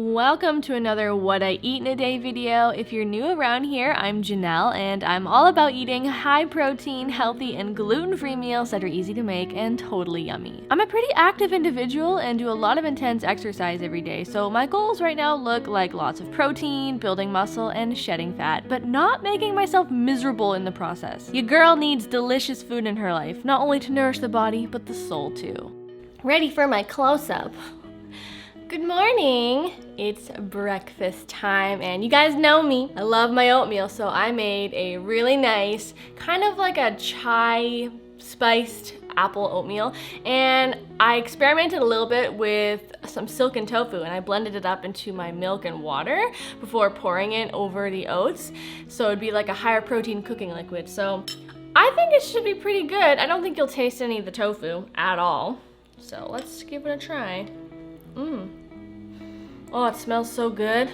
Welcome to another What I Eat in a Day video. If you're new around here, I'm Janelle and I'm all about eating high protein, healthy, and gluten-free meals that are easy to make and totally yummy. I'm a pretty active individual and do a lot of intense exercise every day, so my goals right now look like lots of protein, building muscle, and shedding fat, but not making myself miserable in the process. Your girl needs delicious food in her life, not only to nourish the body, but the soul too. Ready for my close-up. Good morning! It's breakfast time and you guys know me. I love my oatmeal, so I made a really nice, kind of like a chai spiced apple oatmeal, and I experimented a little bit with some silken tofu and I blended it up into my milk and water before pouring it over the oats, so it'd be like a higher protein cooking liquid. So I think it should be pretty good. I don't think you'll taste any of the tofu at all, so let's give it a try. Oh, it smells so good.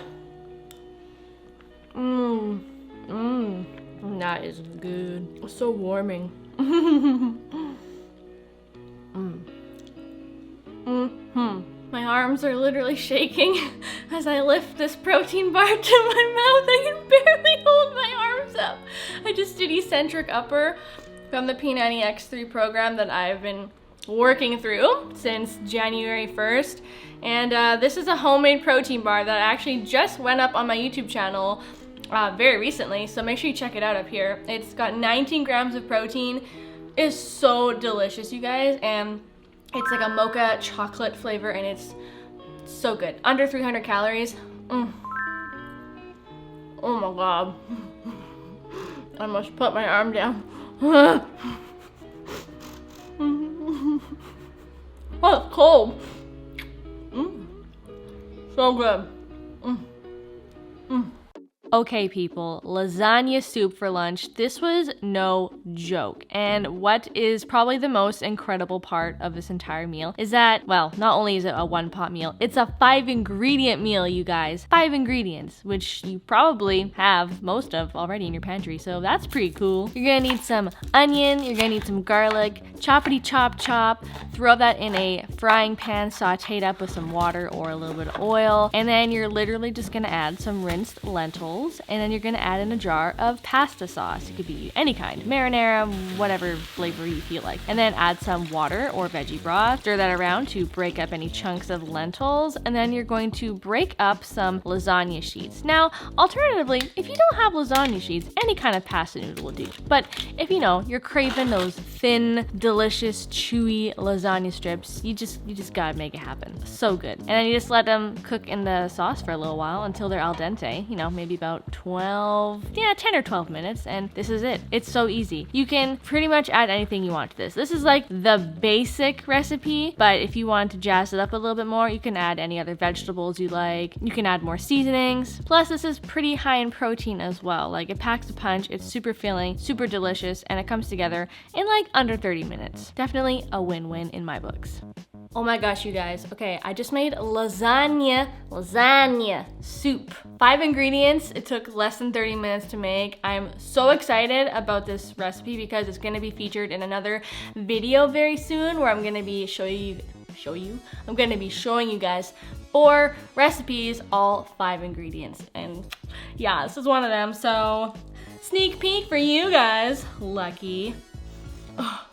That is good. It's so warming. My arms are literally shaking as I lift this protein bar to my mouth. I can barely hold my arms up. I just did eccentric upper from the P90 X3 program that I've been working through since January 1st. And this is a homemade protein bar that actually just went up on my YouTube channel very recently, so make sure you check it out up here. It's got 19 grams of protein. It's so delicious, you guys, and it's like a mocha chocolate flavor and it's so good. Under 300 calories. Oh my god. I must put my arm down. Oh, it's cold. So good. Okay people, lasagna soup for lunch. This was no joke. And what is probably the most incredible part of this entire meal is that, well, not only is it a one-pot meal, it's a 5-ingredient meal, you guys. 5 ingredients, which you probably have most of already in your pantry, so that's pretty cool. You're gonna need some onion, you're gonna need some garlic, choppity chop, throw that in a frying pan, sauteed up with some water or a little bit of oil, and then you're literally just gonna add some rinsed lentils, and then you're gonna add in a jar of pasta sauce. It could be any kind, marinara, whatever flavor you feel like. And then add some water or veggie broth, stir that around to break up any chunks of lentils, and then you're going to break up some lasagna sheets. Now, alternatively, if you don't have lasagna sheets, any kind of pasta noodle will do. But if you know, you're craving those thin, delicious, chewy lasagna strips, you just gotta make it happen. So good. And then you just let them cook in the sauce for a little while until they're al dente, you know, maybe about 10 or 12 minutes, and this is it. It's so easy. You can pretty much add anything you want to this. This is like the basic recipe, but if you want to jazz it up a little bit more, you can add any other vegetables you like. You can add more seasonings. Plus, this is pretty high in protein as well. Like, it packs a punch, it's super filling, super delicious, and it comes together in like under 30 minutes. Definitely a win-win in my books. Oh my gosh, you guys. Okay, I just made lasagna soup. 5 ingredients. It took less than 30 minutes to make. I'm so excited about this recipe because it's gonna be featured in another video very soon where I'm gonna be showing you guys 4 recipes, all 5 ingredients. And yeah, this is one of them. So sneak peek for you guys. Lucky. Oh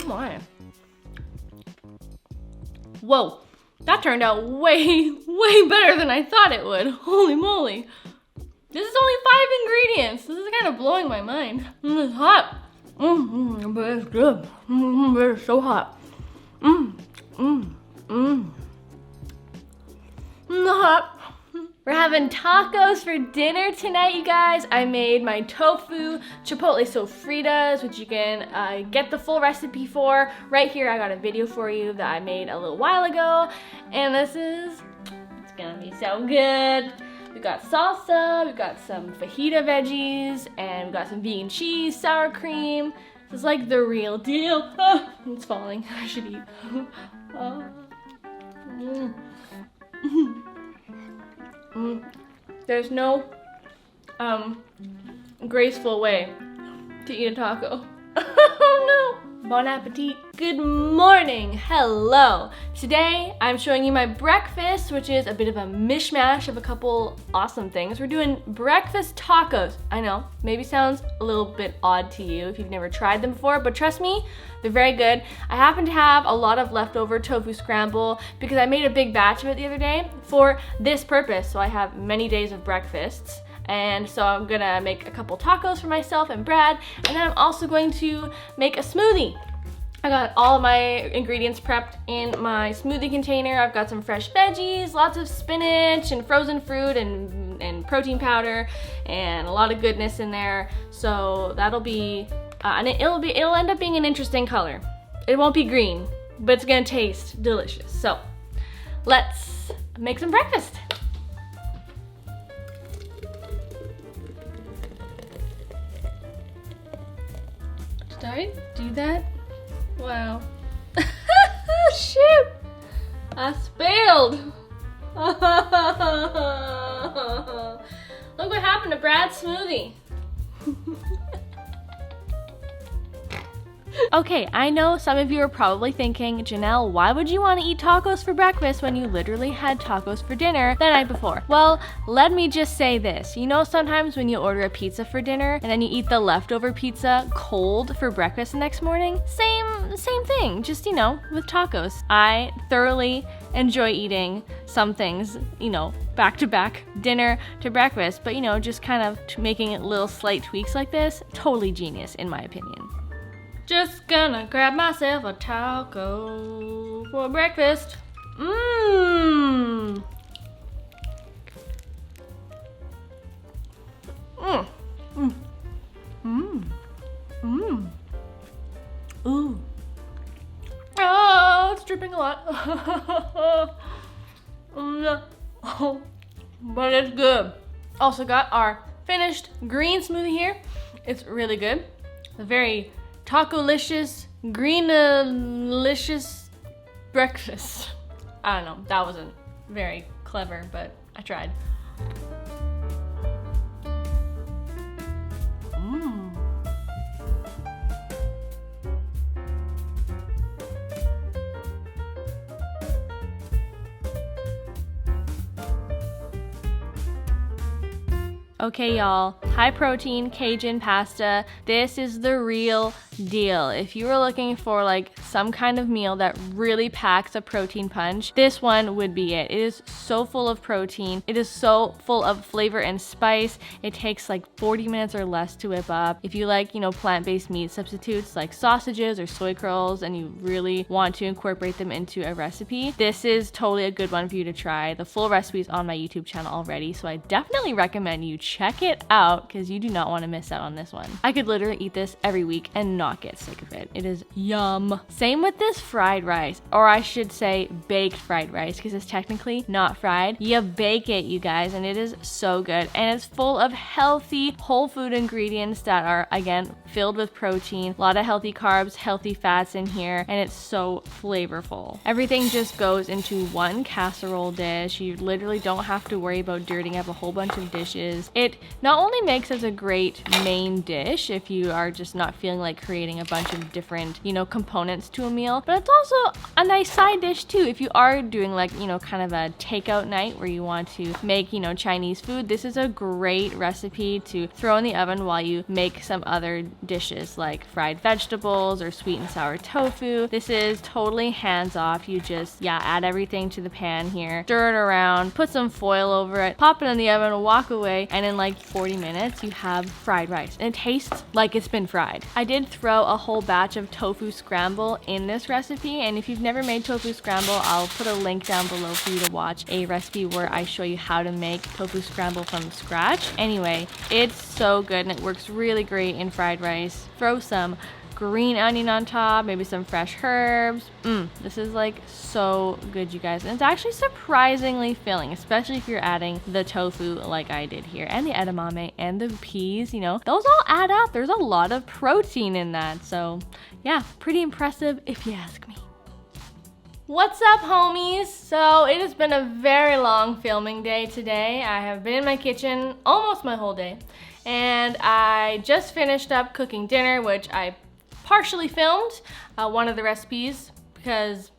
my. Whoa, that turned out way better than I thought it would. Holy moly. This is only 5 ingredients. This is kind of blowing my mind. It's hot. But it's good. But it's so hot. Hot. We're having tacos for dinner tonight, you guys. I made my tofu chipotle sofritas, which you can get the full recipe for. Right here, I got a video for you that I made a little while ago. And it's gonna be so good. We got salsa, we got some fajita veggies, and we got some vegan cheese, sour cream. This is like the real deal. Oh, it's falling, I should eat. There's no graceful way to eat a taco. Oh no! Bon appetit! Good morning, hello. Today I'm showing you my breakfast, which is a bit of a mishmash of a couple awesome things. We're doing breakfast tacos. I know, maybe sounds a little bit odd to you if you've never tried them before, but trust me, they're very good. I happen to have a lot of leftover tofu scramble because I made a big batch of it the other day for this purpose, so I have many days of breakfasts. And so I'm gonna make a couple tacos for myself and Brad, and then I'm also going to make a smoothie. I got all of my ingredients prepped in my smoothie container. I've got some fresh veggies, lots of spinach and frozen fruit and protein powder and a lot of goodness in there. So that'll be, and it'll end up being an interesting color. It won't be green, but it's gonna taste delicious. So let's make some breakfast. Did I do that? Wow. Shoot! I spilled! Look what happened to Brad's smoothie. Okay, I know some of you are probably thinking, Janelle, why would you want to eat tacos for breakfast when you literally had tacos for dinner the night before? Well, let me just say this. You know, sometimes when you order a pizza for dinner and then you eat the leftover pizza cold for breakfast the next morning? Same thing, just, you know, with tacos. I thoroughly enjoy eating some things, you know, back to back, dinner to breakfast, but you know, just kind of making little slight tweaks like this, totally genius in my opinion. Just gonna grab myself a taco for breakfast. Mmm. Mmm. Mmm. Mmm. Mmm. Ooh. Oh, it's dripping a lot. But it's good. Also got our finished green smoothie here. It's really good. A very taco-licious, green-licious breakfast. I don't know, that wasn't very clever, but I tried. Okay, y'all, high protein Cajun pasta. This is the real deal. If you were looking for like some kind of meal that really packs a protein punch, this one would be it. It is so full of protein. It is so full of flavor and spice. It takes like 40 minutes or less to whip up. If you like, you know, plant-based meat substitutes like sausages or soy curls and you really want to incorporate them into a recipe, this is totally a good one for you to try. The full recipe is on my YouTube channel already, so I definitely recommend you check it out because you do not want to miss out on this one. I could literally eat this every week and not get sick of it. It is yum. Same with this fried rice, or I should say baked fried rice, because it's technically not fried. You bake it, you guys, and it is so good. And it's full of healthy whole food ingredients that are, again, filled with protein, a lot of healthy carbs, healthy fats in here, and it's so flavorful. Everything just goes into one casserole dish. You literally don't have to worry about dirtying up a whole bunch of dishes. It not only makes it a great main dish if you are just not feeling like creating a bunch of different, you know, components to a meal, but it's also a nice side dish too. If you are doing like, you know, kind of a takeout night where you want to make, you know, Chinese food, this is a great recipe to throw in the oven while you make some other dishes like fried vegetables or sweet and sour tofu. This is totally hands off. You just, yeah, add everything to the pan here, stir it around, put some foil over it, pop it in the oven, walk away, and in like 40 minutes you have fried rice, and it tastes like it's been fried. I did throw a whole batch of tofu scramble in this recipe, and if you've never made tofu scramble, I'll put a link down below for you to watch a recipe where I show you how to make tofu scramble from scratch. Anyway, it's so good and it works really great in fried rice. Throw some green onion on top, maybe some fresh herbs. This is like so good, you guys. And it's actually surprisingly filling, especially if you're adding the tofu like I did here, and the edamame and the peas, you know, those all add up. There's a lot of protein in that. So yeah, pretty impressive if you ask me. What's up, homies? So it has been a very long filming day today. I have been in my kitchen almost my whole day, and I just finished up cooking dinner, which I partially filmed one of the recipes because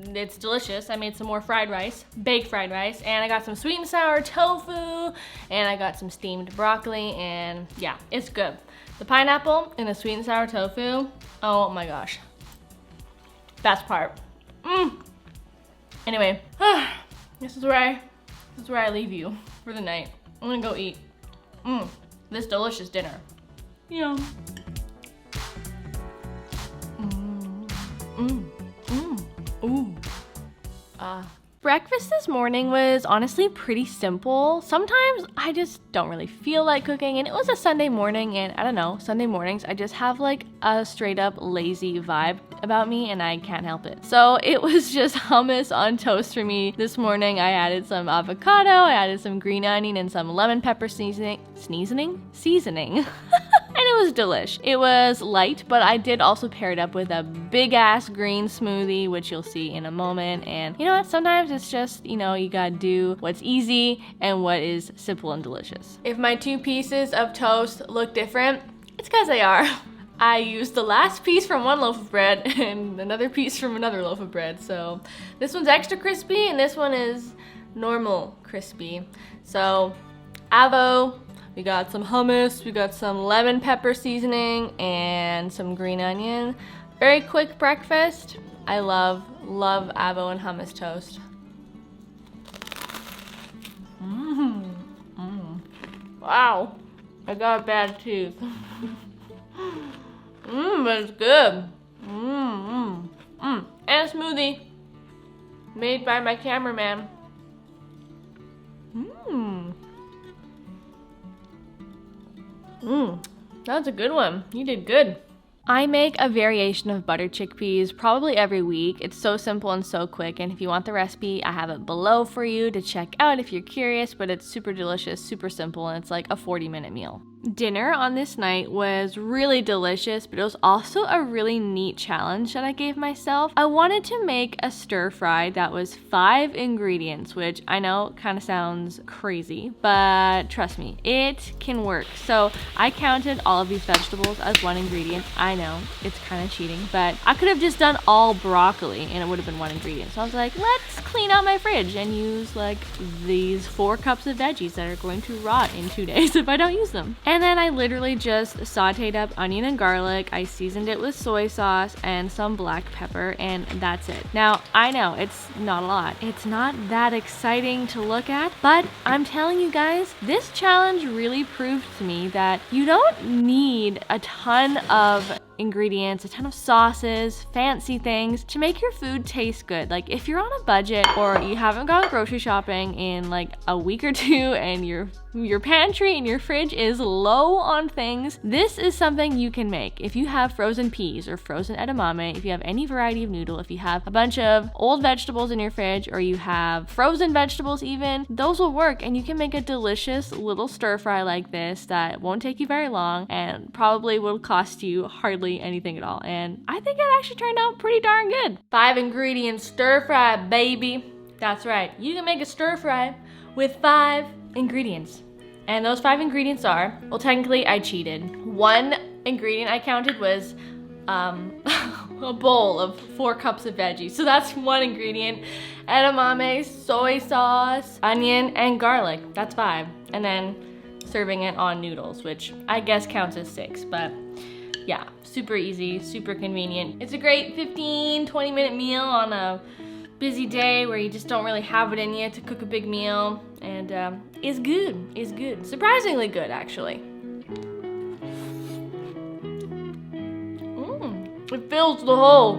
it's delicious. I made some more fried rice, baked fried rice, and I got some sweet and sour tofu, and I got some steamed broccoli, and yeah, it's good. The pineapple and the sweet and sour tofu, oh my gosh. Best part. Anyway, this is where I leave you for the night. I'm gonna go eat this delicious dinner. Yum. Ooh. Breakfast this morning was honestly pretty simple. Sometimes I just don't really feel like cooking, and it was a Sunday morning, and I don't know, Sunday mornings I just have like a straight up lazy vibe about me, and I can't help it. So it was just hummus on toast for me this morning. I added some avocado, I added some green onion, and some lemon pepper seasoning. And it was delish. It was light, but I did also pair it up with a big ass green smoothie, which you'll see in a moment. And you know what? Sometimes it's just, you know, you gotta do what's easy and what is simple and delicious. If my two pieces of toast look different, it's because they are. I used the last piece from one loaf of bread and another piece from another loaf of bread. So this one's extra crispy and this one is normal crispy. So avo. We got some hummus, we got some lemon pepper seasoning, and some green onion. Very quick breakfast. I love avo and hummus toast. Wow, I got a bad tooth. But it's good. And a smoothie made by my cameraman. That's a good one. You did good. I make a variation of butter chickpeas probably every week. It's so simple and so quick, and if you want the recipe, I have it below for you to check out if you're curious, but it's super delicious, super simple, and it's like a 40-minute meal. Dinner on this night was really delicious, but it was also a really neat challenge that I gave myself. I wanted to make a stir fry that was 5 ingredients, which I know kind of sounds crazy, but trust me, it can work. So I counted all of these vegetables as 1 ingredient. I know, it's kind of cheating, but I could have just done all broccoli and it would have been 1 ingredient. So I was like, let's clean out my fridge and use like these 4 cups of veggies that are going to rot in 2 days if I don't use them. And then I literally just sauteed up onion and garlic. I seasoned it with soy sauce and some black pepper, and that's it. Now, I know it's not a lot. It's not that exciting to look at, but I'm telling you guys, this challenge really proved to me that you don't need a ton of ingredients, a ton of sauces, fancy things to make your food taste good. Like if you're on a budget or you haven't gone grocery shopping in like a week or 2 and your pantry and your fridge is low on things, this is something you can make. If you have frozen peas or frozen edamame, if you have any variety of noodle, if you have a bunch of old vegetables in your fridge or you have frozen vegetables even, those will work and you can make a delicious little stir fry like this that won't take you very long and probably will cost you hardly anything at all. And I think it actually turned out pretty darn good. 5 ingredients stir fry, baby. That's right. You can make a stir fry with 5 ingredients. And those 5 ingredients are, well, technically I cheated. 1 ingredient I counted was a bowl of 4 cups of veggies. So that's 1 ingredient. Edamame, soy sauce, onion, and garlic. That's 5. And then serving it on noodles, which I guess counts as 6, but yeah, super easy, super convenient. It's a great 15-20 minute meal on a busy day where you just don't really have it in you to cook a big meal, and is good, surprisingly good actually. It fills the hole.